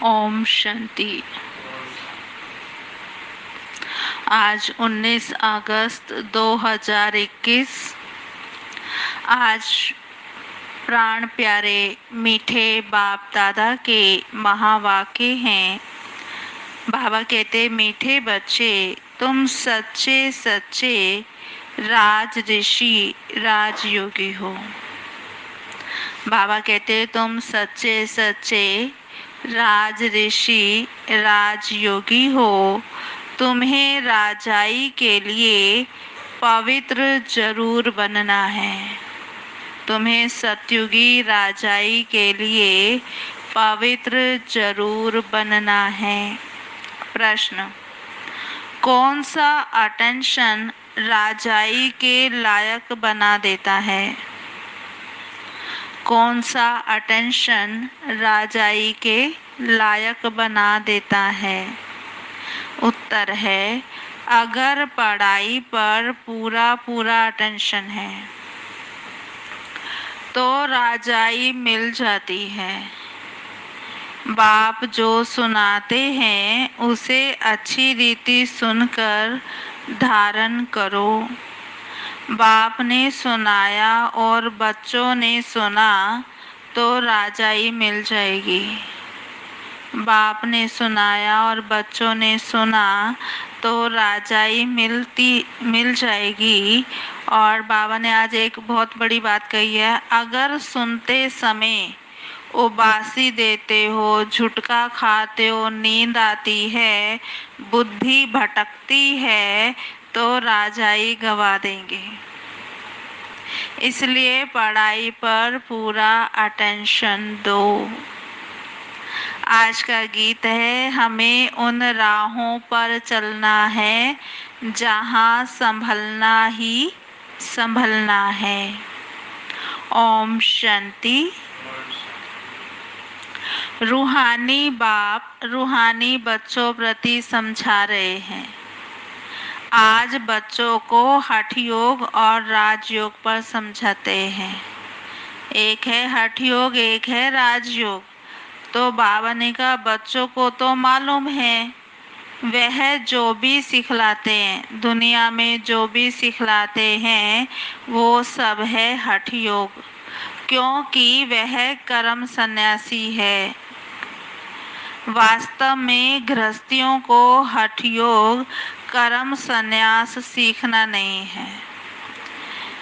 ओम शांति। आज 19 अगस्त 2021। आज प्राण प्यारे मीठे बाप दादा के महावाक्य हैं। बाबा कहते, मीठे बच्चे, तुम सच्चे सच्चे राज ऋषि राजयोगी हो। बाबा कहते, तुम सच्चे सच्चे राज ऋषि राजयोगी हो। तुम्हें राजाई के लिए पवित्र जरूर बनना है। तुम्हें सतयुगी राजाई के लिए पवित्र जरूर बनना है। प्रश्न, कौन सा अटेंशन राजाई के लायक बना देता है? कौन सा अटेंशन राजाई के लायक बना देता है? उत्तर है, अगर पढ़ाई पर पूरा अटेंशन है तो राजाई मिल जाती है। बाप जो सुनाते हैं उसे अच्छी रीति सुनकर धारण करो। बाप ने सुनाया और बच्चों ने सुना तो राजाई मिल जाएगी। बाप ने सुनाया और बच्चों ने सुना तो राजाई मिल जाएगी। और बाबा ने आज एक बहुत बड़ी बात कही है, अगर सुनते समय उबासी देते हो, झुटका खाते हो, नींद आती है, बुद्धि भटकती है तो राजाई गवा देंगे। इसलिए पढ़ाई पर पूरा अटेंशन दो। आज का गीत है, हमें उन राहों पर चलना है जहाँ संभलना ही संभलना है। ओम शांति। रूहानी बाप रूहानी बच्चों प्रति समझा रहे हैं। आज बच्चों को हठ योग और राजयोग पर समझाते हैं। एक है हठ योग, एक है राजयोग। तो बाबा ने कहा, बच्चों को तो मालूम है, वह जो भी सिखलाते हैं, दुनिया में जो भी सिखलाते हैं वो सब है हठ योग, क्योंकि वह कर्म सन्यासी है। वास्तव में गृहस्थियों को हठ योग कर्म सन्यास सीखना नहीं है।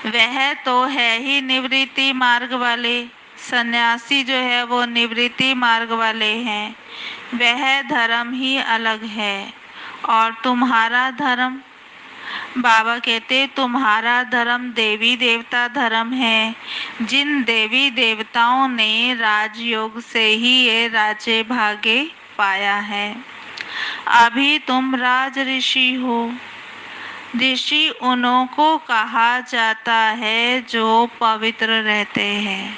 वह तो है ही निवृत्ति मार्ग वाले। सन्यासी जो है वो निवृत्ति मार्ग वाले हैं। वह धर्म ही अलग है। और तुम्हारा धर्म, बाबा कहते, तुम्हारा धर्म देवी देवता धर्म है। जिन देवी देवताओं ने राजयोग से ही ये राज्य भाग्य पाया है। अभी तुम राज ऋषि हो। ऋषि उन्हों को कहा जाता है जो पवित्र रहते हैं।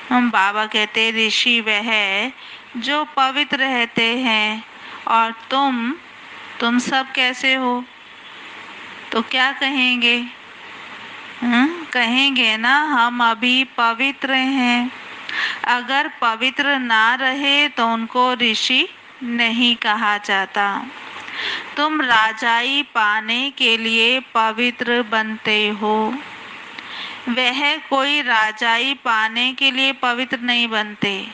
हम बाबा कहते, ऋषि वह जो पवित्र रहते हैं। और तुम सब कैसे हो? तो क्या कहेंगे? कहेंगे ना, हम अभी पवित्र हैं। अगर पवित्र ना रहे तो उनको ऋषि नहीं कहा जाता। तुम राजाई पाने के लिए पवित्र बनते हो। वह कोई राजाई पाने के लिए पवित्र नहीं बनते।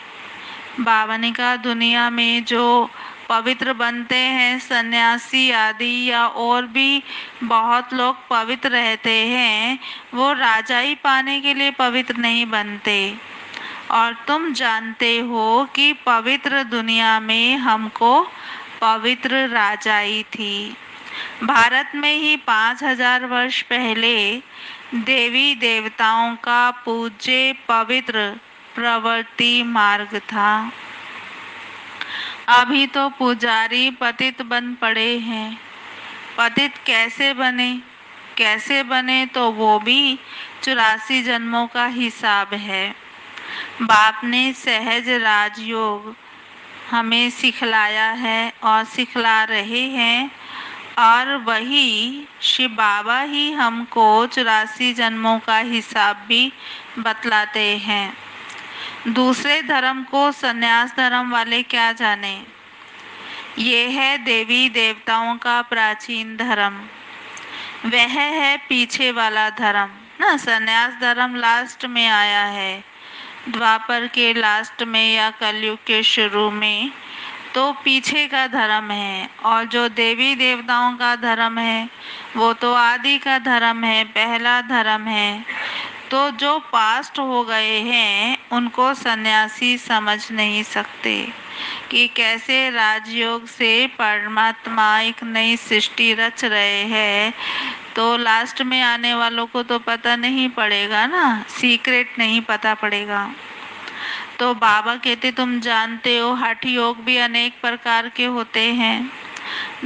बाबा ने कहा, दुनिया में जो पवित्र बनते हैं, सन्यासी आदि या और भी बहुत लोग पवित्र रहते हैं, वो राजाई पाने के लिए पवित्र नहीं बनते। और तुम जानते हो कि पवित्र दुनिया में हमको पवित्र राजाई थी। भारत में ही 5000 वर्ष पहले देवी देवताओं का पूज्य पवित्र प्रवृत्ति मार्ग था। अभी तो पुजारी पतित बन पड़े हैं। पतित कैसे बने तो वो भी 84 जन्मों का हिसाब है। बाप ने सहज राजयोग हमें सिखलाया है और सिखला रहे हैं। और वही शिव बाबा ही हमको 84 जन्मों का हिसाब भी बतलाते हैं। दूसरे धर्म को संन्यास धर्म वाले क्या जाने। ये है देवी देवताओं का प्राचीन धर्म, वह है पीछे वाला धर्म ना। संन्यास धर्म लास्ट में आया है, द्वापर के लास्ट में या कलयुग के शुरू में, तो पीछे का धर्म है। और जो देवी देवताओं का धर्म है वो तो आदि का धर्म है, पहला धर्म है। तो जो पास्ट हो गए हैं उनको सन्यासी समझ नहीं सकते कि कैसे राजयोग से परमात्मा एक नई सृष्टि रच रहे हैं। तो लास्ट में आने वालों को तो पता नहीं पड़ेगा ना, सीक्रेट नहीं पता पड़ेगा। तो बाबा कहते तुम जानते हो हठ योग भी अनेक प्रकार के होते हैं।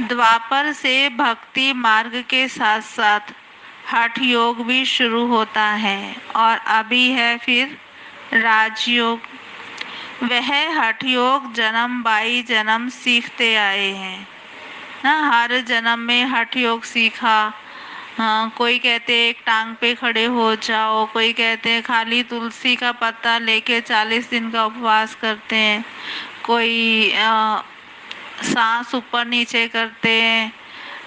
द्वापर से भक्ति मार्ग के साथ साथ हठ योग भी शुरू होता है और अभी है फिर राजयोग। वह हठ योग जन्म बाई जन्म सीखते आए हैं ना, हर जन्म में हठ योग सीखा। हाँ, कोई कहते हैं एक टांग पे खड़े हो जाओ, कोई कहते हैं खाली तुलसी का पत्ता लेके 40 दिन का उपवास करते हैं, कोई सांस ऊपर नीचे करते हैं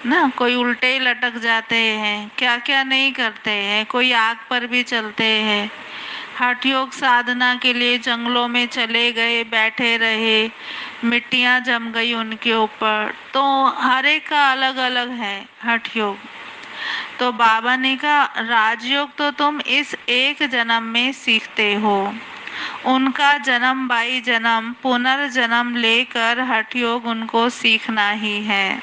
ना, कोई उल्टे ही लटक जाते हैं, क्या क्या नहीं करते हैं, कोई आग पर भी चलते हैं। हठ योग साधना के लिए जंगलों में चले गए, बैठे रहे, मिट्टियां जम गई उनके ऊपर। तो हर एक का अलग अलग है हठ योग। तो बाबा ने कहा राजयोग तो तुम इस एक जन्म में सीखते हो, उनका जन्म बाई जन्म पुनर्जन्म लेकर हठ योग उनको सीखना ही है।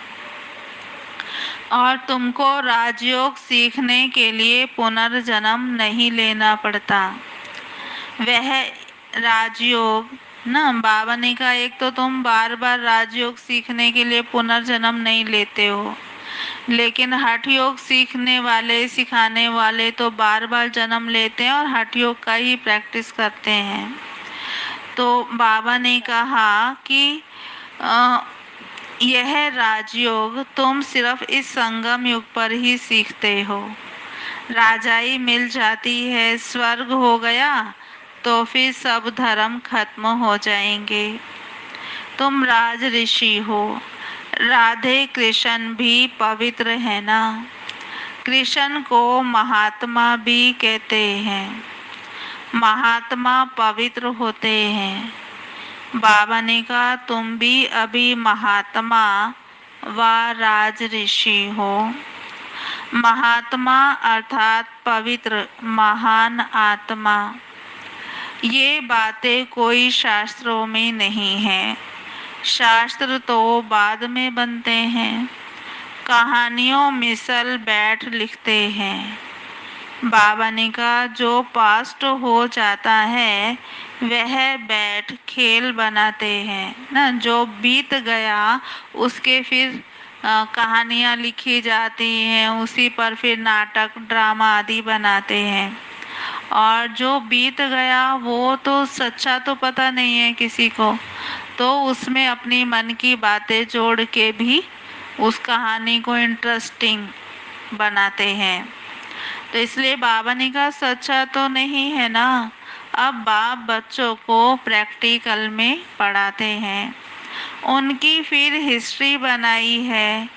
और तुमको राजयोग सीखने के लिए पुनर्जन्म नहीं लेना पड़ता। वह राजयोग ना, बाबा ने कहा एक तो तुम बार बार राजयोग सीखने के लिए पुनर्जन्म नहीं लेते हो, लेकिन हठ योग सीखने वाले सिखाने वाले तो बार बार जन्म लेते हैं और हठ योग का ही प्रैक्टिस करते हैं। तो बाबा ने कहा कि यह राजयोग तुम सिर्फ इस संगम युग पर ही सीखते हो। राजाई मिल जाती है, स्वर्ग हो गया तो फिर सब धर्म खत्म हो जाएंगे। तुम राज ऋषि हो। राधे कृष्ण भी पवित्र है ना, कृष्ण को महात्मा भी कहते हैं, महात्मा पवित्र होते हैं। बाबा ने कहा तुम भी अभी महात्मा व राज ऋषि हो। महात्मा अर्थात पवित्र महान आत्मा। ये बातें कोई शास्त्रों में नहीं है, शास्त्र तो बाद में बनते हैं, कहानियों मिसल बैठ लिखते हैं। बाबा ने कहा जो पास्ट हो जाता है वह बैठ खेल बनाते हैं ना, जो बीत गया उसके फिर कहानियाँ लिखी जाती हैं, उसी पर फिर नाटक ड्रामा आदि बनाते हैं। और जो बीत गया वो तो सच्चा तो पता नहीं है किसी को, तो उसमें अपनी मन की बातें जोड़ के भी उस कहानी को इंटरेस्टिंग बनाते हैं। तो इसलिए बाबा ने कहा सच्चा तो नहीं है ना। अब बाप बच्चों को प्रैक्टिकल में पढ़ाते हैं, उनकी फिर हिस्ट्री बनाई है।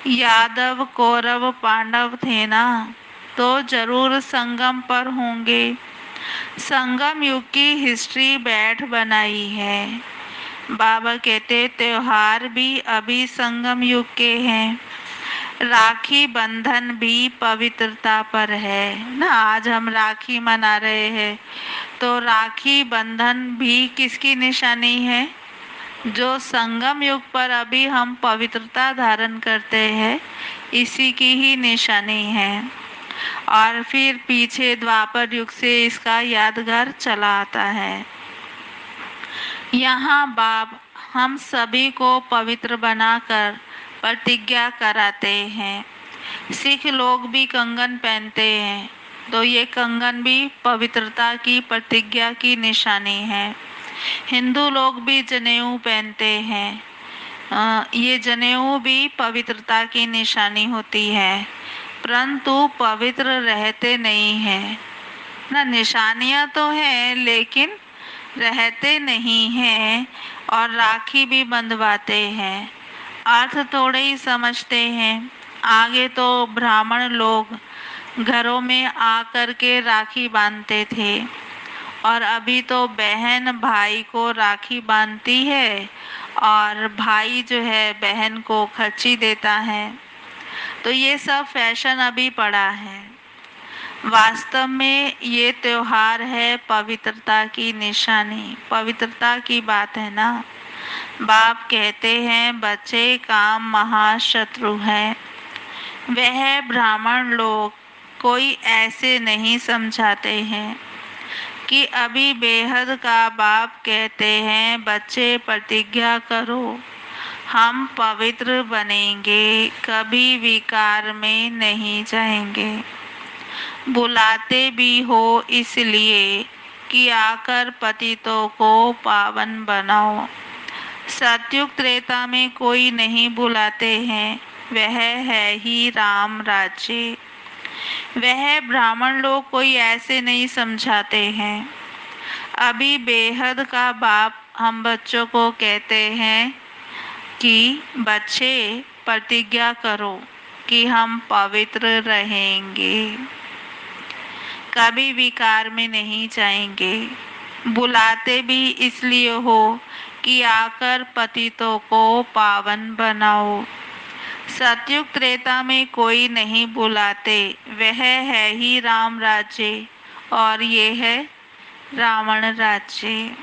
यादव कौरव पांडव थे ना, तो जरूर संगम पर होंगे। संगम युग की हिस्ट्री बैठ बनाई है। बाबा कहते त्योहार भी अभी संगम युग के हैं। राखी बंधन भी पवित्रता पर है ना, आज हम राखी मना रहे हैं, तो राखी बंधन भी किसकी निशानी है? जो संगम युग पर अभी हम पवित्रता धारण करते हैं इसी की ही निशानी है। और फिर पीछे द्वापर युग से इसका यादगार चला आता है। यहाँ बाप हम सभी को पवित्र बनाकर प्रतिज्ञा कराते हैं। सिख लोग भी कंगन पहनते हैं, तो ये कंगन भी पवित्रता की प्रतिज्ञा की निशानी है। हिंदू लोग भी जनेऊ पहनते हैं, ये जनेऊ भी पवित्रता की निशानी होती है, परंतु पवित्र रहते नहीं हैं ना। निशानियां तो हैं लेकिन रहते नहीं हैं और राखी भी बंधवाते हैं। अर्थ थोड़े ही समझते हैं। आगे तो ब्राह्मण लोग घरों में आकर के राखी बांधते थे और अभी तो बहन भाई को राखी बांधती है और भाई जो है बहन को खर्ची देता है। तो ये सब फैशन अभी पड़ा है। वास्तव में ये त्योहार है पवित्रता की निशानी, पवित्रता की बात है ना। बाप कहते हैं बच्चे काम महाशत्रु है। वह ब्राह्मण लोग कोई ऐसे नहीं समझाते हैं कि अभी बेहद का बाप कहते हैं बच्चे प्रतिज्ञा करो, हम पवित्र बनेंगे, कभी विकार में नहीं जाएंगे। बुलाते भी हो इसलिए कि आकर पतितों को पावन बनाओ। सतयुग त्रेता में कोई नहीं बुलाते हैं, वह है ही राम राज्य। वह ब्राह्मण लोग कोई ऐसे नहीं समझाते हैं। अभी बेहद का बाप हम बच्चों को कहते हैं कि बच्चे प्रतिज्ञा करो कि हम पवित्र रहेंगे, कभी विकार में नहीं जाएंगे। बुलाते भी इसलिए हो कि आकर पतितों को पावन बनाओ। सतयुग त्रेता में कोई नहीं बुलाते, वह है ही राम राज्य और ये है रावण राज्य।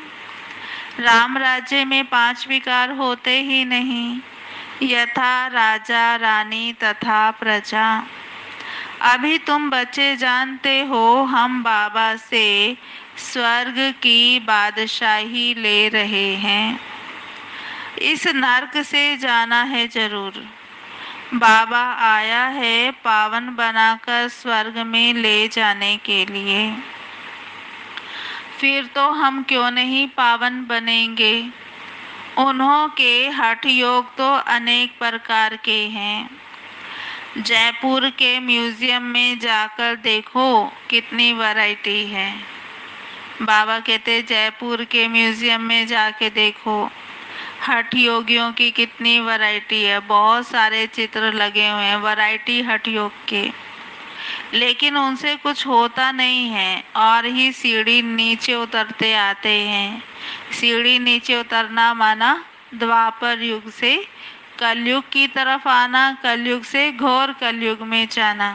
राम राज्य में 5 विकार होते ही नहीं, यथा राजा रानी तथा प्रजा। अभी तुम बच्चे जानते हो हम बाबा से स्वर्ग की बादशाही ले रहे हैं। इस नर्क से जाना है जरूर। बाबा आया है पावन बनाकर स्वर्ग में ले जाने के लिए। फिर तो हम क्यों नहीं पावन बनेंगे। उन्हों के हठ योग तो अनेक प्रकार के हैं। जयपुर के म्यूजियम में जाकर देखो कितनी वैरायटी है। बाबा कहते जयपुर के म्यूजियम में जाके देखो हठ योगियों की कितनी वैरायटी है। बहुत सारे चित्र लगे हुए हैं वैरायटी हठ योग के, लेकिन उनसे कुछ होता नहीं है और ही सीढ़ी नीचे उतरते आते हैं। सीढ़ी नीचे उतरना माना द्वापर युग से कलयुग की तरफ आना, कलयुग से घोर कलयुग में जाना।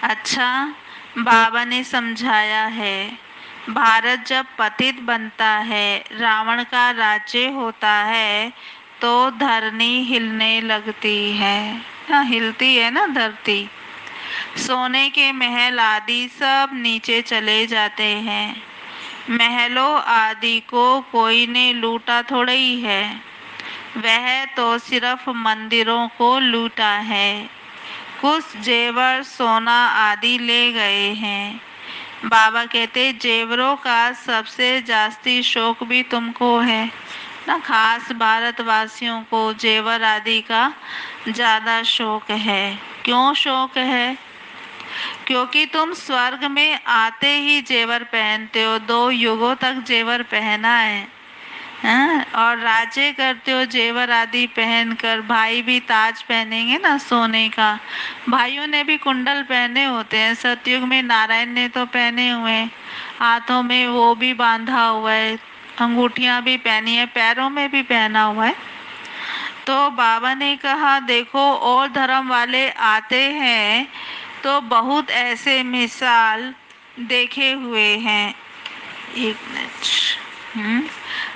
अच्छा, बाबा ने समझाया है भारत जब पतित बनता है, रावण का राज्य होता है, तो धरनी हिलने लगती है। हाँ, हिलती है ना धरती। सोने के महल आदि सब नीचे चले जाते हैं। महलों आदि को कोई ने लूटा थोड़ा ही है, वह तो सिर्फ मंदिरों को लूटा है। कुछ जेवर सोना आदि ले गए हैं। बाबा कहते जेवरों का सबसे जास्ती शौक भी तुमको है ना। खास भारतवासियों को जेवर आदि का ज़्यादा शौक है। क्यों शौक है? क्योंकि तुम स्वर्ग में आते ही जेवर पहनते हो, 2 युगों तक जेवर पहना है। हाँ? और राज्य करते हो जेवर आदि पहनकर। भाई भी ताज पहनेंगे ना सोने का। भाइयों ने भी कुंडल पहने होते हैं। सतयुग में नारायण ने तो पहने हुए हैं, हाथों में वो भी बांधा हुआ है, अंगूठियां भी पहनी है, पैरों में भी पहना हुआ है। तो बाबा ने कहा देखो और धर्म वाले आते हैं तो बहुत ऐसे मिसाल देखे हुए हैं। एक मिनट।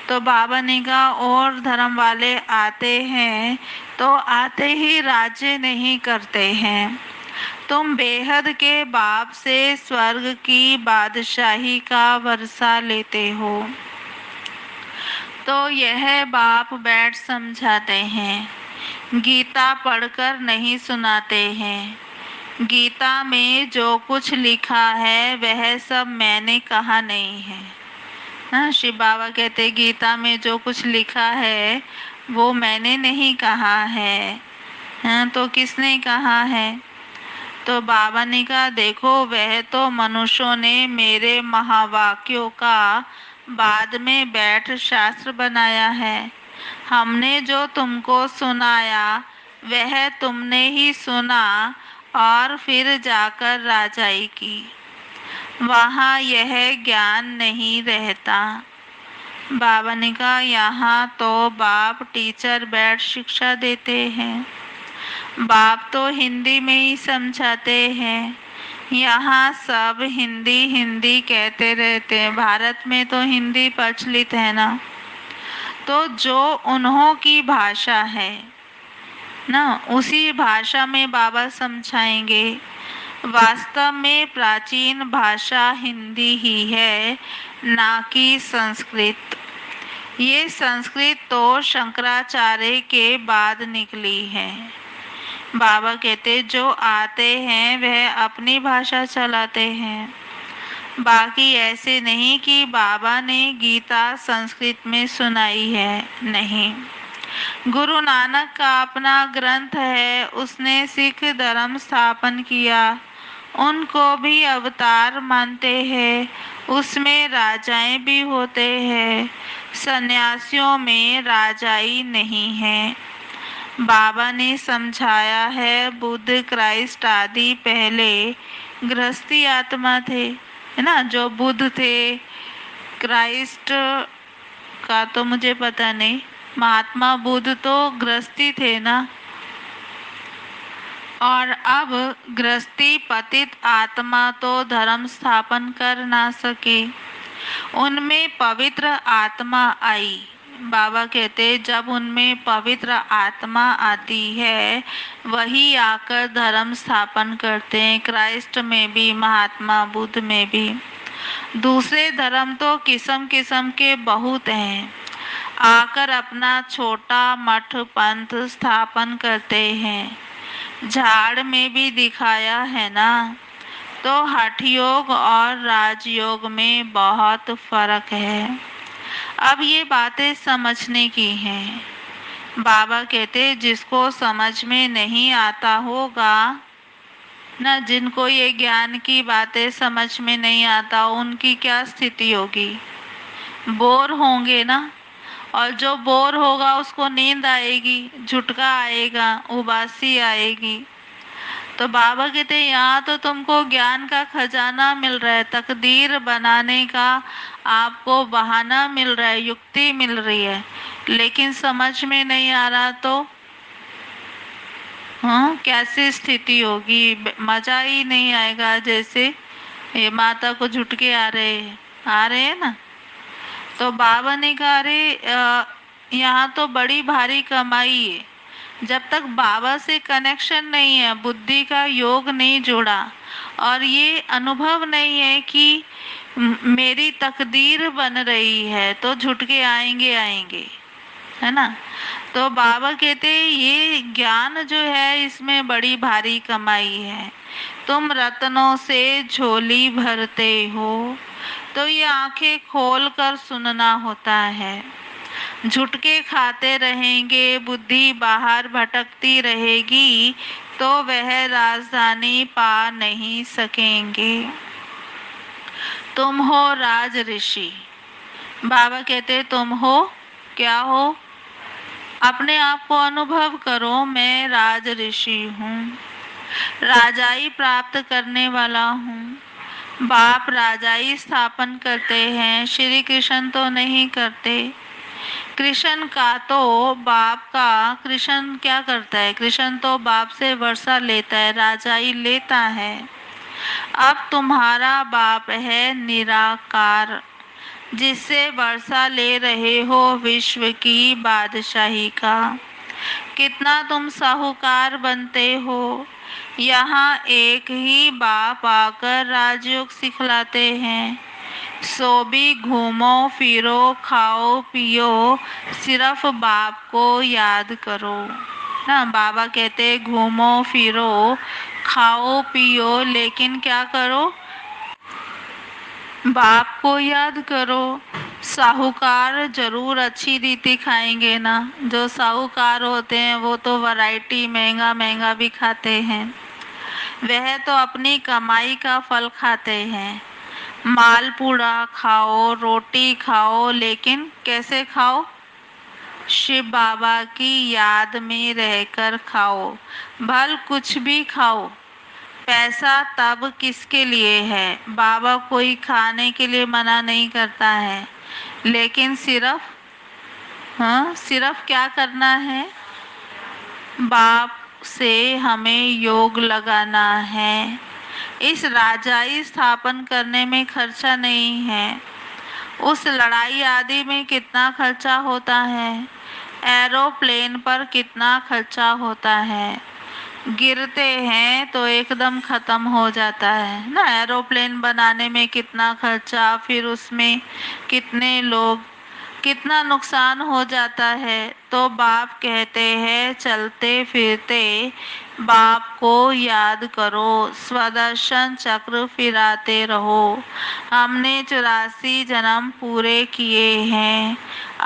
तो बाबा ने कहा और धर्म वाले आते हैं तो आते ही राज्य नहीं करते हैं। तुम बेहद के बाप से स्वर्ग की बादशाही का वर्षा लेते हो। तो यह बाप बैठ समझाते हैं, गीता पढ़कर नहीं सुनाते हैं। गीता में जो कुछ लिखा है वह सब मैंने कहा नहीं है। हाँ, शिव बाबा कहते गीता में जो कुछ लिखा है वो मैंने नहीं कहा है। हाँ, तो किसने कहा है? तो बाबा ने कहा देखो वह तो मनुष्यों ने मेरे महावाक्यों का बाद में बैठ शास्त्र बनाया है। हमने जो तुमको सुनाया वह तुमने ही सुना और फिर जाकर राजाई की। वहाँ यह ज्ञान नहीं रहता। बाबा ने कहा यहाँ तो बाप टीचर बैठ शिक्षा देते हैं, बाप तो हिंदी में ही समझाते हैं। यहाँ सब हिंदी हिंदी कहते रहते हैं। भारत में तो हिंदी प्रचलित है ना, तो जो उन्हों की भाषा है ना, उसी भाषा में बाबा समझाएंगे। वास्तव में प्राचीन भाषा हिंदी ही है, ना कि संस्कृत। ये संस्कृत तो शंकराचार्य के बाद निकली है। बाबा कहते जो आते हैं वह अपनी भाषा चलाते हैं, बाकी ऐसे नहीं कि बाबा ने गीता संस्कृत में सुनाई है, नहीं। गुरु नानक का अपना ग्रंथ है, उसने सिख धर्म स्थापन किया, उनको भी अवतार मानते हैं। उसमें राजाएं भी होते हैं, सन्यासियों में राजाई नहीं है। बाबा ने समझाया है बुद्ध क्राइस्ट आदि पहले गृहस्थी आत्मा थे, है ना। जो बुद्ध थे, क्राइस्ट का तो मुझे पता नहीं, महात्मा बुद्ध तो गृहस्थी थे ना। और अब गृहस्थी पतित आत्मा तो धर्म स्थापन कर ना सके, उनमें पवित्र आत्मा आई। बाबा कहते जब उनमें पवित्र आत्मा आती है वही आकर धर्म स्थापन करते हैं। क्राइस्ट में भी, महात्मा बुद्ध में भी। दूसरे धर्म तो किस्म किस्म के बहुत हैं, आकर अपना छोटा मठ पंथ स्थापन करते हैं। झाड़ में भी दिखाया है ना। तो हठ योग और राजयोग में बहुत फर्क है। अब ये बातें समझने की हैं। बाबा कहते जिसको समझ में नहीं आता होगा ना, जिनको ये ज्ञान की बातें समझ में नहीं आता, उनकी क्या स्थिति होगी? बोर होंगे ना। और जो बोर होगा उसको नींद आएगी, झुटका आएगा, उबासी आएगी। तो बाबा कहते यहाँ तो तुमको ज्ञान का खजाना मिल रहा है, तकदीर बनाने का आपको बहाना मिल रहा है, युक्ति मिल रही है, लेकिन समझ में नहीं आ रहा तो हाँ कैसी स्थिति होगी? मजा ही नहीं आएगा। जैसे ये माता को झुटके आ रहे हैं ना। तो बाबा ने कहा अरे यहाँ तो बड़ी भारी कमाई है। जब तक बाबा से कनेक्शन नहीं है, बुद्धि का योग नहीं जुड़ा और ये अनुभव नहीं है कि मेरी तकदीर बन रही है, तो झुटके आएंगे, है ना। तो बाबा कहते ये ज्ञान जो है इसमें बड़ी भारी कमाई है। तुम रत्नों से झोली भरते हो, तो ये आंखें खोल कर सुनना होता है। झुटके खाते रहेंगे, बुद्धि बाहर भटकती रहेगी, तो वह राजधानी पा नहीं सकेंगे। तुम हो राज ऋषि। बाबा कहते तुम हो, क्या हो? अपने आप को अनुभव करो, मैं राज ऋषि हूँ, राजाई प्राप्त करने वाला हूँ। बाप राजाई स्थापन करते हैं, श्री कृष्ण तो नहीं करते। कृष्ण का तो बाप का, कृष्ण क्या करता है? कृष्ण तो बाप से वर्षा लेता है, राजाई लेता है। अब तुम्हारा बाप है निराकार, जिससे वर्षा ले रहे हो विश्व की बादशाही का। कितना तुम साहूकार बनते हो। यहाँ एक ही बाप आकर राजयोग सिखलाते हैं। सो भी घूमो फिरो खाओ पियो, सिर्फ बाप को याद करो ना। बाबा कहते घूमो फिरो खाओ पियो, लेकिन क्या करो? बाप को याद करो। साहूकार जरूर अच्छी रीति खाएंगे ना। जो साहूकार होते हैं वो तो वैरायटी महंगा महंगा भी खाते हैं, वह तो अपनी कमाई का फल खाते हैं। मालपूड़ा खाओ, रोटी खाओ, लेकिन कैसे खाओ? शिव बाबा की याद में रहकर खाओ। भल कुछ भी खाओ। पैसा तब किसके लिए है? बाबा कोई खाने के लिए मना नहीं करता है, लेकिन सिर्फ क्या करना है? बाप से हमें योग लगाना है। इस राजाई स्थापन करने में खर्चा नहीं है। उस लड़ाई आदि में कितना खर्चा होता है? एरोप्लेन पर कितना खर्चा होता है? गिरते हैं तो एकदम खत्म हो जाता है ना। एरोप्लेन बनाने में कितना खर्चा, फिर उसमें कितने लोग, कितना नुकसान हो जाता है। तो बाप कहते हैं चलते फिरते बाप को याद करो, स्वदर्शन चक्र फिराते रहो। हमने 84 जन्म पूरे किए हैं,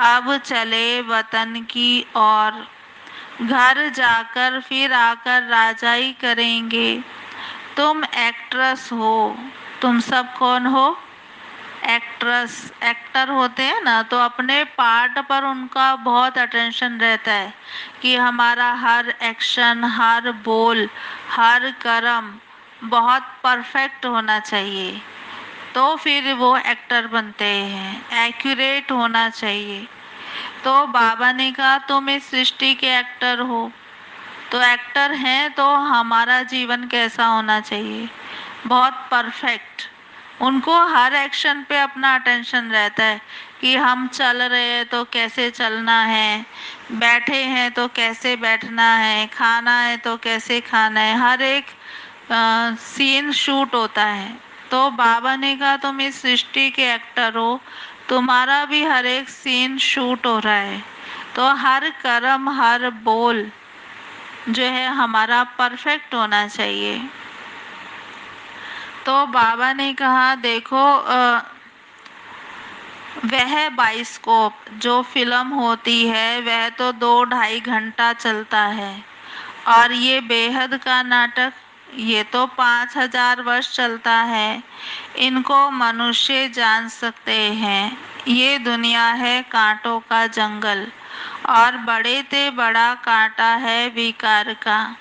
अब चले वतन की ओर। घर जाकर फिर आकर राजाई करेंगे। तुम एक्ट्रेस हो। तुम सब कौन हो? एक्टर होते हैं ना, तो अपने पार्ट पर उनका बहुत अटेंशन रहता है कि हमारा हर एक्शन, हर बोल, हर कर्म बहुत परफेक्ट होना चाहिए। तो फिर वो एक्टर बनते हैं, एक्यूरेट होना चाहिए। तो बाबा ने कहा तुम इस सृष्टि के एक्टर हो। तो एक्टर हैं तो हमारा जीवन कैसा होना चाहिए? बहुत परफेक्ट। उनको हर एक्शन पे अपना अटेंशन रहता है कि हम चल रहे हैं तो कैसे चलना है, बैठे हैं तो कैसे बैठना है, खाना है तो कैसे खाना है। हर एक सीन शूट होता है। तो बाबा ने कहा तुम इस सृष्टि के एक्टर हो, तुम्हारा भी हर एक सीन शूट हो रहा है। तो हर कर्म, हर बोल जो है हमारा परफेक्ट होना चाहिए। तो बाबा ने कहा देखो वह बाइस्कोप जो फिल्म होती है वह तो 2-2.5 घंटा चलता है, और ये बेहद का नाटक ये तो 5000 वर्ष चलता है। इनको मनुष्य जान सकते हैं। ये दुनिया है कांटों का जंगल, और बड़े ते बड़ा कांटा है विकार का,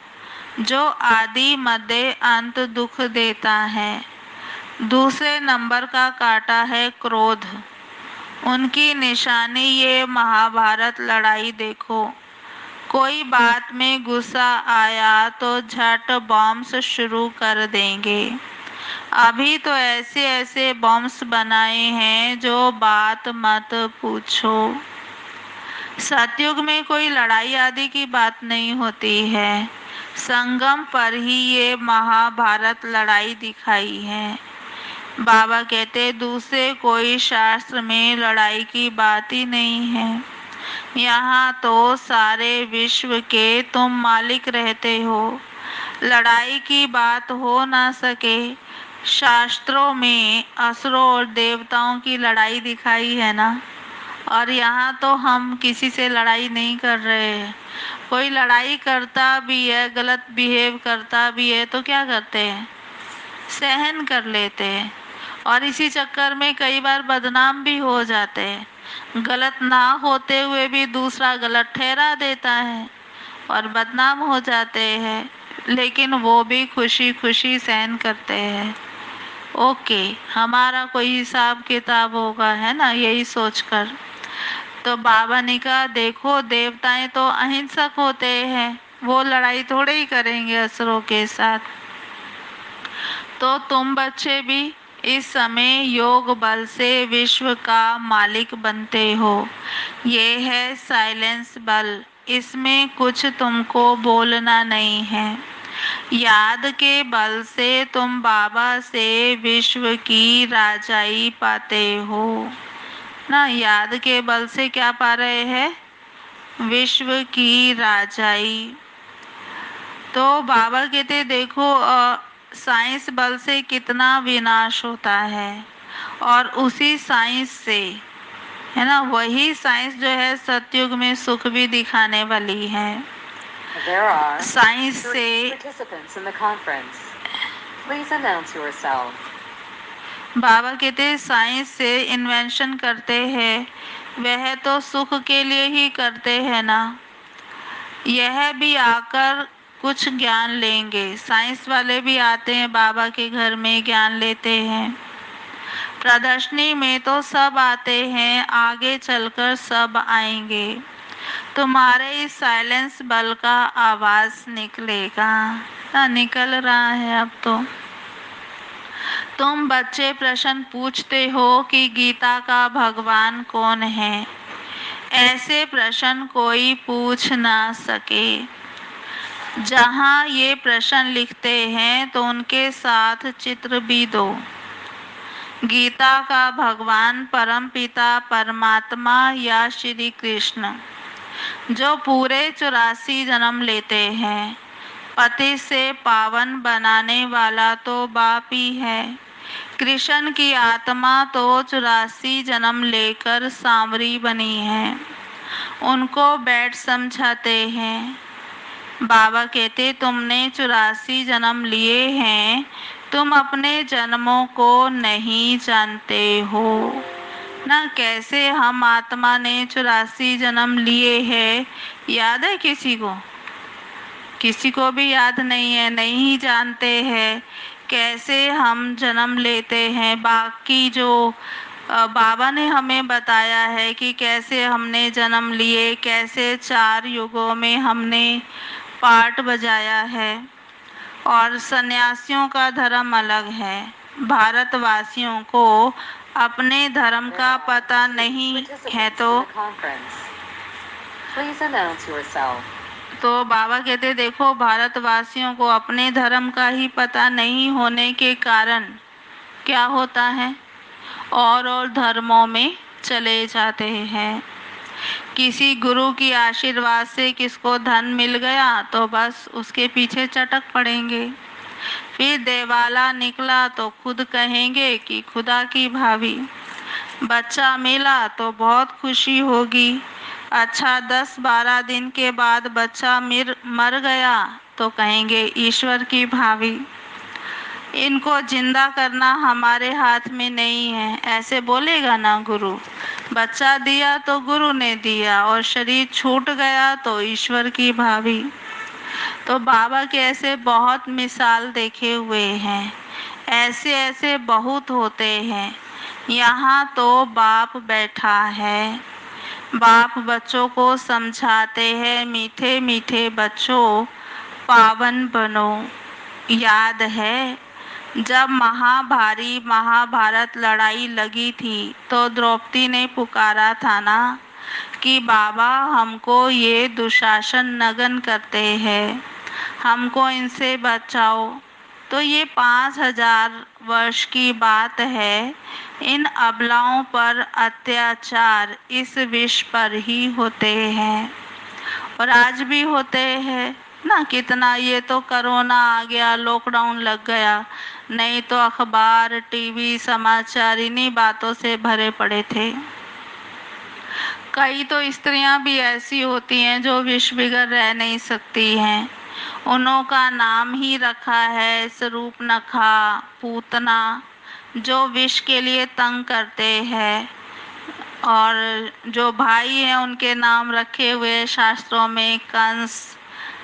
जो आदि मध्य अंत दुख देता है। दूसरे नंबर का कांटा है क्रोध। उनकी निशानी ये महाभारत लड़ाई देखो। कोई बात में गुस्सा आया तो झट बॉम्ब्स शुरू कर देंगे। अभी तो ऐसे ऐसे बॉम्ब्स बनाए हैं जो बात मत पूछो। सतयुग में कोई लड़ाई आदि की बात नहीं होती है। संगम पर ही ये महाभारत लड़ाई दिखाई है। बाबा कहते दूसरे कोई शास्त्र में लड़ाई की बात ही नहीं है। यहाँ तो सारे विश्व के तुम मालिक रहते हो। लड़ाई की बात हो ना सके। शास्त्रों में असुरों और देवताओं की लड़ाई दिखाई है ना, और यहाँ तो हम किसी से लड़ाई नहीं कर रहे हैं। कोई लड़ाई करता भी है, गलत बिहेव करता भी है, तो क्या करते हैं? सहन कर लेते हैं, और इसी चक्कर में कई बार बदनाम भी हो जाते हैं। गलत ना होते हुए भी दूसरा गलत ठहरा देता है और बदनाम हो जाते हैं, लेकिन वो भी खुशी खुशी सहन करते हैं। ओके, हमारा कोई हिसाब किताब होगा, है ना, यही सोचकर। तो बाबा ने कहा देखो देवताएं तो अहिंसक होते हैं, वो लड़ाई थोड़े ही करेंगे असुरों के साथ। तो तुम बच्चे भी इस समय योग बल से विश्व का मालिक बनते हो। ये है साइलेंस बल, इसमें कुछ तुमको बोलना नहीं है। याद के बल से तुम बाबा से विश्व की राजाई पाते हो ना। याद के बल से क्या पा रहे हैं? विश्व की राजाई। तो बाबा कहते देखो साइंस बल से कितना विनाश होता है, और उसी साइंस से, है ना, वही साइंस जो है सतयुग में सुख भी दिखाने वाली है। साइंस से बाबा कहते साइंस से इन्वेंशन करते हैं, वह तो सुख के लिए ही करते हैं ना। यह भी आकर कुछ ज्ञान लेंगे। साइंस वाले भी आते हैं बाबा के घर में, ज्ञान लेते हैं। प्रदर्शनी में तो सब आते हैं, आगे चलकर सब आएंगे। तुम्हारे इस साइलेंस बल का आवाज निकलेगा ना, निकल रहा है अब तो। तुम बच्चे प्रश्न पूछते हो कि गीता का भगवान कौन है। ऐसे प्रश्न कोई पूछ ना सके। जहाँ ये प्रश्न लिखते हैं तो उनके साथ चित्र भी दो। गीता का भगवान परम पिता परमात्मा या श्री कृष्ण, जो पूरे 84 जन्म लेते हैं। पति से पावन बनाने वाला तो बाप ही है। कृष्ण की आत्मा तो 84 जन्म लेकर सांवरी बनी है। उनको बैठ समझाते हैं। बाबा कहते तुमने 84 जन्म लिए हैं, तुम अपने जन्मों को नहीं जानते हो ना। कैसे हम आत्मा ने 84 जन्म लिए हैं, याद है किसी को? किसी को भी याद नहीं है, नहीं जानते हैं कैसे हम जन्म लेते हैं। बाकी जो बाबा ने हमें बताया है कि कैसे हमने जन्म लिए, कैसे 4 युगों में हमने पार्ट बजाया है। और सन्यासियों का धर्म अलग है। भारतवासियों को अपने धर्म का पता नहीं है तो बाबा कहते देखो, भारतवासियों को अपने धर्म का ही पता नहीं होने के कारण क्या होता है, और धर्मों में चले जाते हैं। किसी गुरु की आशीर्वाद से किसको धन मिल गया तो बस उसके पीछे चटक पड़ेंगे। फिर देवाला निकला तो खुद कहेंगे कि खुदा की भाभी। बच्चा मिला तो बहुत खुशी होगी। अच्छा 10-12 दिन के बाद बच्चा मर गया तो कहेंगे ईश्वर की भाभी। इनको जिंदा करना हमारे हाथ में नहीं है, ऐसे बोलेगा ना गुरु। बच्चा दिया तो गुरु ने दिया, और शरीर छूट गया तो ईश्वर की भाभी। तो बाबा के ऐसे बहुत मिसाल देखे हुए हैं। ऐसे ऐसे बहुत होते हैं। यहाँ तो बाप बैठा है। बाप बच्चों को समझाते हैं, मीठे मीठे बच्चों पावन बनो। याद है जब महाभारत लड़ाई लगी थी तो द्रौपदी ने पुकारा था ना कि बाबा हमको ये दुशासन नगन करते हैं, हमको इनसे बचाओ। तो ये 5000 वर्ष की बात है। इन अबलाओं पर अत्याचार इस विश्व पर ही होते हैं, और आज भी होते हैं ना। कितना ये तो कोरोना आ गया, लॉकडाउन लग गया, नहीं तो अखबार टीवी समाचार इन्हीं बातों से भरे पड़े थे। कई तो स्त्रियां भी ऐसी होती हैं जो विष बिगर रह नहीं सकती हैं। उन्हों का नाम ही रखा है स्वरूपनखा, पूतना, जो विष के लिए तंग करते हैं। और जो भाई हैं उनके नाम रखे हुए शास्त्रों में कंस,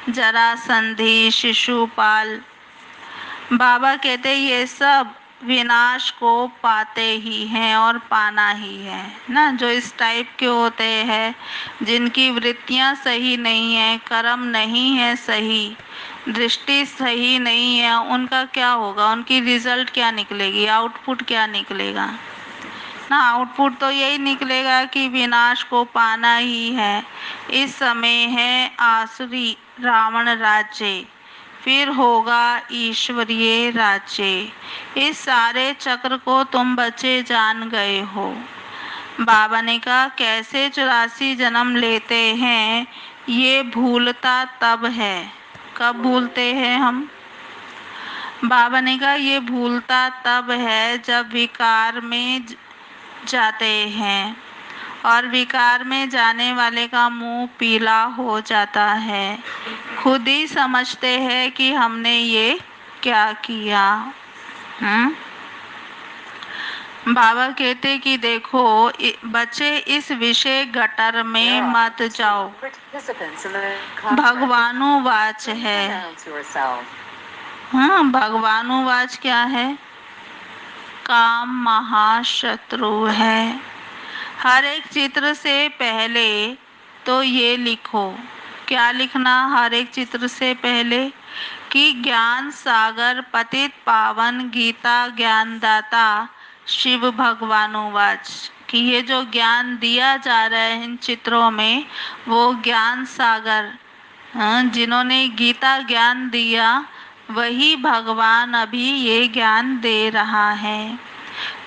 जरासंधि, शिशुपाल। बाबा कहते ये सब विनाश को पाते ही हैं और पाना ही है ना। जो इस टाइप के होते हैं, जिनकी वृत्तियां सही नहीं है, कर्म नहीं है सही, दृष्टि सही नहीं है, उनका क्या होगा? उनकी रिजल्ट क्या निकलेगी? आउटपुट क्या निकलेगा ना? आउटपुट तो यही निकलेगा कि विनाश को पाना ही है। इस समय है आसुरी रावण राज्य, फिर होगा ईश्वरीय राज्य। इस सारे चक्र को तुम बच्चे जान गए हो। बाबा ने कहा कैसे 84 जन्म लेते हैं, ये भूलता तब है। कब भूलते हैं हम? बाबा ने कहा ये भूलता तब है जब विकार में जाते हैं, और विकार में जाने वाले का मुंह पीला हो जाता है। खुद ही समझते हैं कि हमने ये क्या किया। बाबा कहते कि देखो बच्चे इस विषय गटर में मत जाओ। भगवानुवाच है। हाँ, भगवानुवाच क्या है? काम महाशत्रु है। हर एक चित्र से पहले तो ये लिखो, क्या लिखना हर एक चित्र से पहले? कि ज्ञान सागर पतित पावन गीता ज्ञानदाता शिव भगवानुवाच, कि ये जो ज्ञान दिया जा रहा है इन चित्रों में, वो ज्ञान सागर, जिन्होंने गीता ज्ञान दिया वही भगवान अभी ये ज्ञान दे रहा है।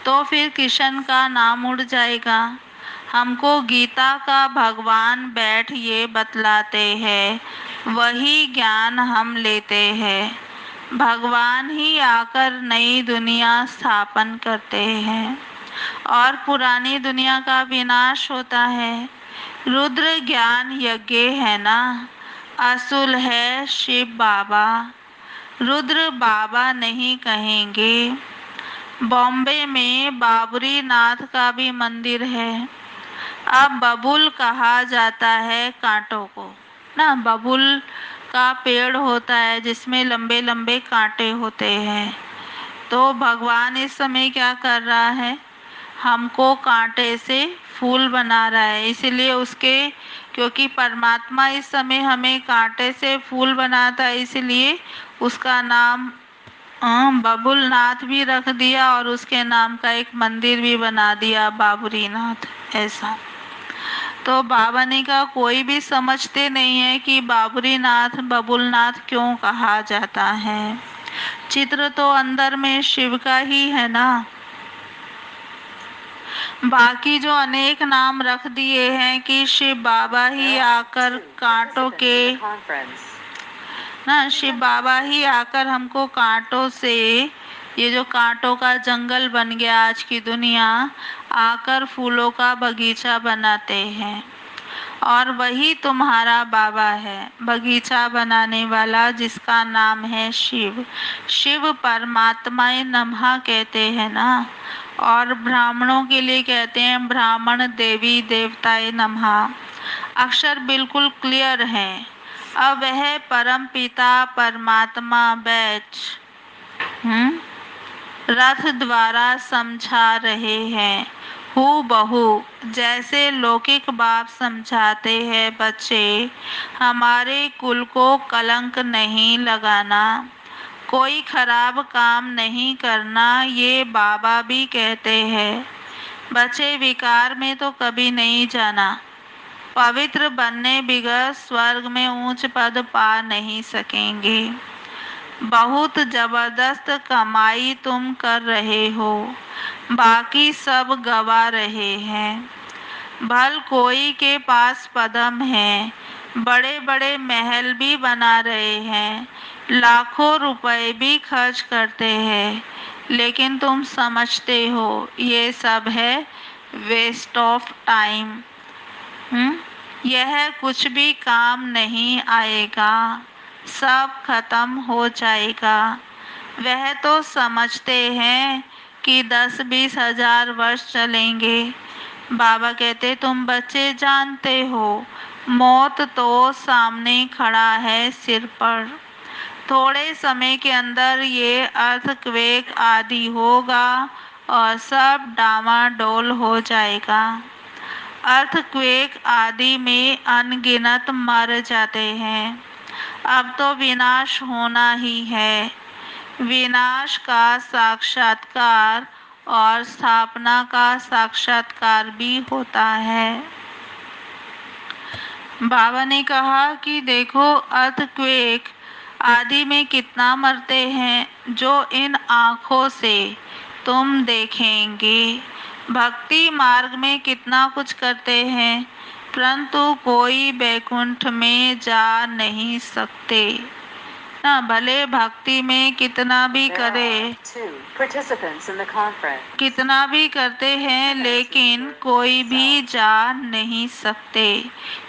तो फिर किशन का नाम उड़ जाएगा। हमको गीता का भगवान बैठ ये बतलाते हैं, वही ज्ञान हम लेते हैं। भगवान ही आकर नई दुनिया स्थापन करते हैं और पुरानी दुनिया का विनाश होता है। रुद्र ज्ञान यज्ञ है ना, असुल है शिव बाबा, रुद्र बाबा नहीं कहेंगे। बॉम्बे में बाबरी नाथ का भी मंदिर है। अब बबुल कहा जाता है कांटों को ना, बबुल का पेड़ होता है जिसमें लंबे लंबे कांटे होते हैं। तो भगवान इस समय क्या कर रहा है? हमको कांटे से फूल बना रहा है। इसलिए उसके, क्योंकि परमात्मा इस समय हमें कांटे से फूल बनाता है, इसलिए उसका नाम बबुल नाथ भी रख दिया और उसके नाम का एक मंदिर भी बना दिया, बाबरी नाथ। ऐसा तो बाबा ने कहा कोई भी समझते नहीं है कि बाबरी नाथ बबुल नाथ क्यों कहा जाता है। चित्र तो अंदर में शिव का ही है ना। बाकी जो अनेक नाम रख दिए हैं कि शिव बाबा ही आकर कांटों के ना, शिव बाबा ही आकर हमको कांटों से, ये जो कांटों का जंगल बन गया आज की दुनिया, आकर फूलों का बगीचा बनाते हैं। और वही तुम्हारा बाबा है, बगीचा बनाने वाला, जिसका नाम है शिव। शिव परमात्मा नमः कहते हैं ना। और ब्राह्मणों के लिए कहते हैं ब्राह्मण देवी देवताए नमः। अक्षर बिल्कुल क्लियर हैं। अब वह परम पिता परमात्मा बैठ रथ द्वारा समझा रहे हैं, हूँ बहू, जैसे लौकिक बाप समझाते हैं बच्चे, हमारे कुल को कलंक नहीं लगाना, कोई खराब काम नहीं करना, ये बाबा भी कहते हैं। बच्चे विकार में तो कभी नहीं जाना, पवित्र बनने बिगड़ स्वर्ग में ऊंच पद पा नहीं सकेंगे। बहुत जबरदस्त कमाई तुम कर रहे हो, बाकी सब गवा रहे हैं। भल कोई के पास पदम है, बड़े बड़े महल भी बना रहे हैं, लाखों रुपए भी खर्च करते हैं, लेकिन तुम समझते हो ये सब है वेस्ट ऑफ टाइम। यह कुछ भी काम नहीं आएगा, सब खत्म हो जाएगा। वह तो समझते हैं कि 10-20 हजार वर्ष चलेंगे। बाबा कहते तुम बच्चे जानते हो मौत तो सामने खड़ा है सिर पर। थोड़े समय के अंदर ये अर्थक्वेक आदि होगा और सब डामाडोल हो जाएगा। अर्थक्वेक आदि में अनगिनत मर जाते हैं। अब तो विनाश होना ही है। विनाश का साक्षात्कार और स्थापना का साक्षात्कार भी होता है। बाबा ने कहा कि देखो अर्थक्वेक आदि में कितना मरते हैं, जो इन आँखों से तुम देखेंगे। भक्ति मार्ग में कितना कुछ करते हैं, परंतु कोई बैकुंठ में जा नहीं सकते ना। भले भक्ति में कितना भी करे, कितना भी करते हैं, लेकिन कोई भी जा नहीं सकते।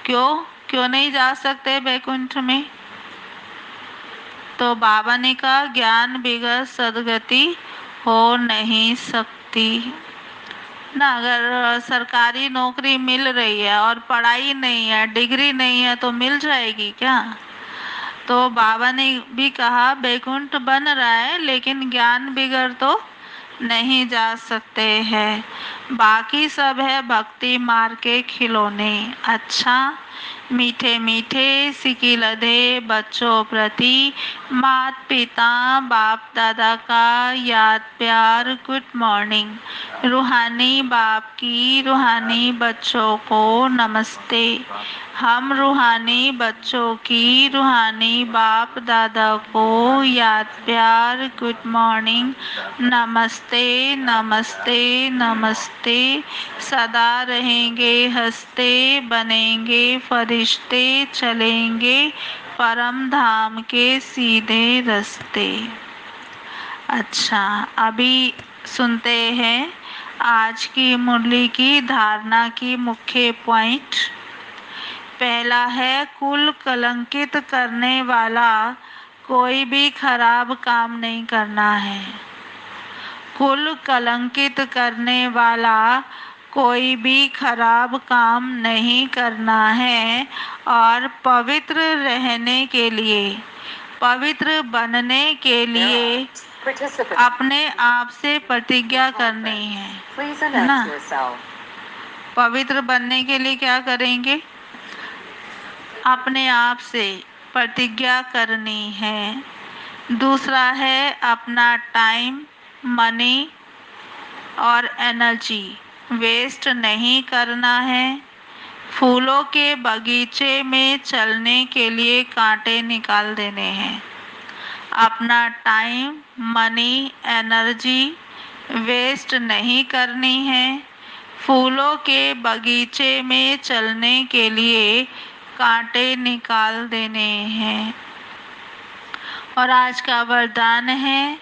क्यों नहीं जा सकते बैकुंठ में? तो बाबा ने कहा ज्ञान बिगड़ सदगति हो नहीं सकती। ना। अगर सरकारी नौकरी मिल रही है और पढ़ाई नहीं है, डिग्री नहीं है, तो मिल जाएगी क्या? तो बाबा ने भी कहा बैकुंठ बन रहा है, लेकिन ज्ञान बिगड़ तो नहीं जा सकते हैं। बाकी सब है भक्ति मार के खिलौने। अच्छा, मीठे मीठे सिकिलधे बच्चों प्रति मात पिता बाप दादा का याद प्यार गुड मॉर्निंग। रूहानी बाप की रूहानी बच्चों को नमस्ते। हम रूहानी बच्चों की रूहानी बाप दादा को याद प्यार गुड मॉर्निंग, नमस्ते नमस्ते नमस्ते। सदा रहेंगे हंसते, बनेंगे फरिश्ते, चलेंगे परम धाम के सीधे रास्ते। अच्छा, अभी सुनते हैं आज की मुरली की धारणा की मुख्य पॉइंट। पहला है, कुल कलंकित करने वाला कोई भी खराब काम नहीं करना है। कुल कलंकित करने वाला कोई भी खराब काम नहीं करना है और पवित्र रहने के लिए, पवित्र बनने के लिए अपने आप से प्रतिज्ञा करनी है ना। पवित्र बनने के लिए क्या करेंगे? अपने आप से प्रतिज्ञा करनी है। दूसरा है अपना टाइम, मनी और एनर्जी वेस्ट नहीं करना है। फूलों के बगीचे में चलने के लिए कांटे निकाल देने हैं। अपना टाइम, मनी, एनर्जी वेस्ट नहीं करनी है। फूलों के बगीचे में चलने के लिए कांटे निकाल देने हैं। और आज का वरदान है,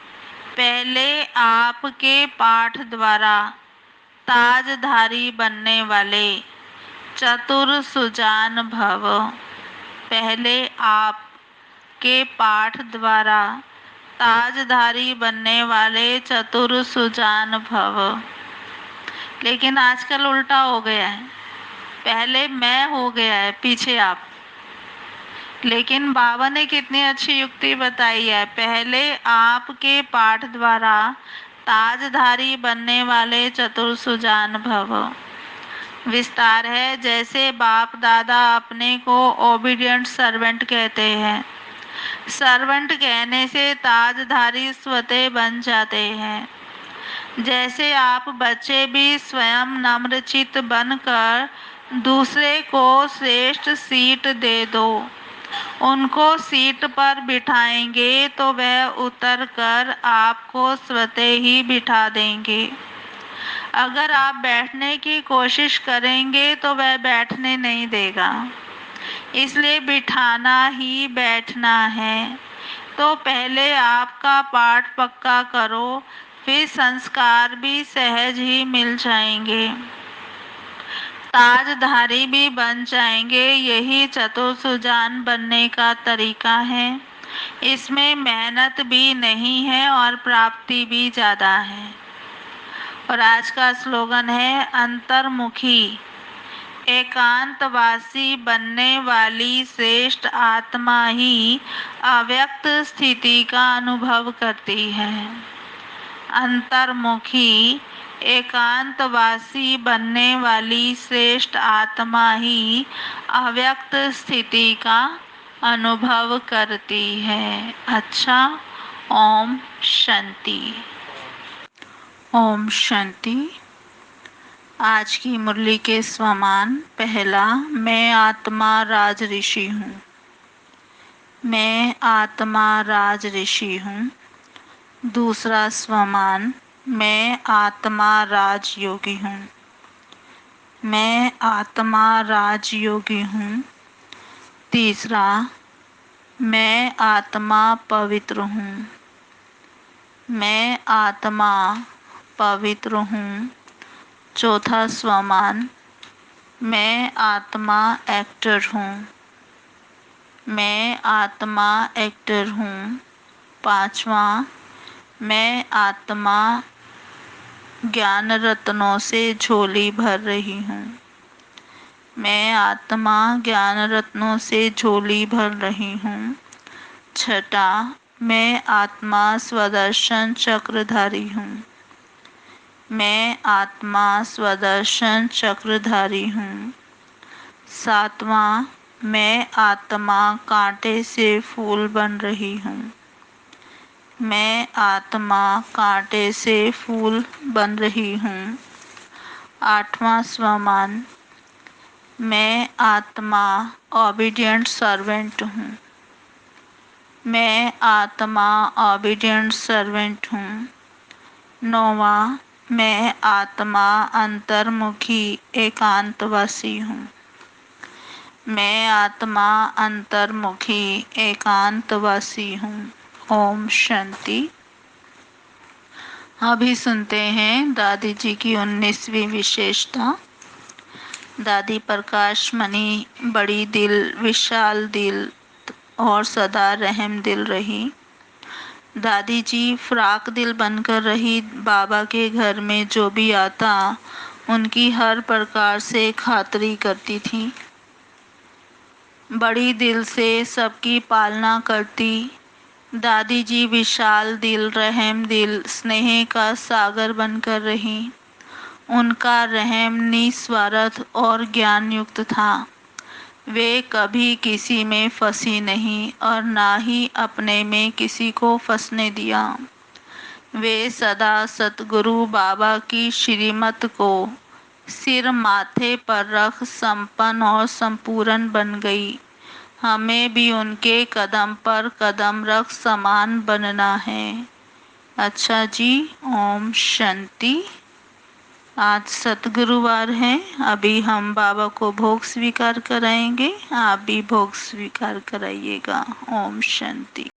पहले आपके पाठ द्वारा ताजधारी बनने वाले चतुर सुजान भव। पहले आप के पाठ द्वारा ताजधारी बनने वाले चतुर सुजान भव। लेकिन आजकल उल्टा हो गया है, पहले मैं हो गया है, पीछे आप। लेकिन बाबा ने कितनी अच्छी युक्ति बताई है, पहले आपके पाठ द्वारा ताजधारी बनने वाले चतुर सुजान भव। विस्तार है, जैसे बाप दादा अपने को ओबीडियंट सर्वेंट कहते हैं। सर्वेंट कहने से ताजधारी स्वतः बन जाते हैं। जैसे आप बच्चे भी स्वयं नम्रचित बनकर दूसरे को श्रेष्ठ सीट दे दो, उनको सीट पर बिठाएंगे तो वह उतर कर आपको स्वतः ही बिठा देंगे। अगर आप बैठने की कोशिश करेंगे तो वह बैठने नहीं देगा। इसलिए बिठाना ही बैठना है। तो पहले आपका पाठ पक्का करो, फिर संस्कार भी सहज ही मिल जाएंगे, ताजधारी भी बन जाएंगे। यही चतुर सुजान बनने का तरीका है। इसमें मेहनत भी नहीं है और प्राप्ति भी ज़्यादा है। और आज का स्लोगन है, अंतर्मुखी एकांतवासी बनने वाली श्रेष्ठ आत्मा ही अव्यक्त स्थिति का अनुभव करती है। अंतर्मुखी एकांतवासी बनने वाली श्रेष्ठ आत्मा ही अव्यक्त स्थिति का अनुभव करती है। अच्छा, ओम शांति। ओम शांति। आज की मुरली के स्वमान। पहला, मैं आत्मा राज ऋषि हूँ। मैं आत्मा राज ऋषि हूँ। दूसरा स्वमान, मैं आत्मा राज योगी हूँ। मैं आत्मा राज योगी हूँ। तीसरा, मैं आत्मा पवित्र हूँ। मैं आत्मा पवित्र हूँ। चौथा स्वमान, मैं आत्मा एक्टर हूँ। मैं आत्मा एक्टर हूँ। पांचवा, मैं आत्मा ज्ञान रत्नों से झोली भर रही हूँ। मैं आत्मा ज्ञान रत्नों से झोली भर रही हूँ। छठा, मैं आत्मा स्वदर्शन चक्रधारी हूँ। मैं आत्मा स्वदर्शन चक्रधारी हूँ। सातवां, मैं आत्मा कांटे से फूल बन रही हूँ। मैं आत्मा कांटे से फूल बन रही हूँ। आठवां स्वमान, मैं आत्मा ओबीडिएंट सर्वेंट हूँ। मैं आत्मा ओबीडिएंट सर्वेंट हूँ। नौवां, मैं आत्मा अंतर्मुखी एकांतवासी हूँ। मैं आत्मा अंतर्मुखी एकांतवासी हूँ। ओम शांति। अभी सुनते हैं दादी जी की 19वीं विशेषता। दादी प्रकाश मणि बड़ी दिल, विशाल दिल और सदा रहम दिल रही। दादी जी फ्राक दिल बनकर रही। बाबा के घर में जो भी आता उनकी हर प्रकार से खातिरी करती थी। बड़ी दिल से सबकी पालना करती। दादी जी विशाल दिल, रहम दिल, स्नेह का सागर बनकर रही। उनका रहम निस्वार्थ और ज्ञान युक्त था। वे कभी किसी में फंसी नहीं और ना ही अपने में किसी को फंसने दिया। वे सदा सतगुरु बाबा की श्रीमत को सिर माथे पर रख संपन्न और संपूर्ण बन गई। हमें भी उनके कदम पर कदम रख समान बनना है। अच्छा जी, ओम शांति। आज सतगुरुवार है। अभी हम बाबा को भोग स्वीकार कराएंगे। आप भी भोग स्वीकार कराइएगा। ओम शांति।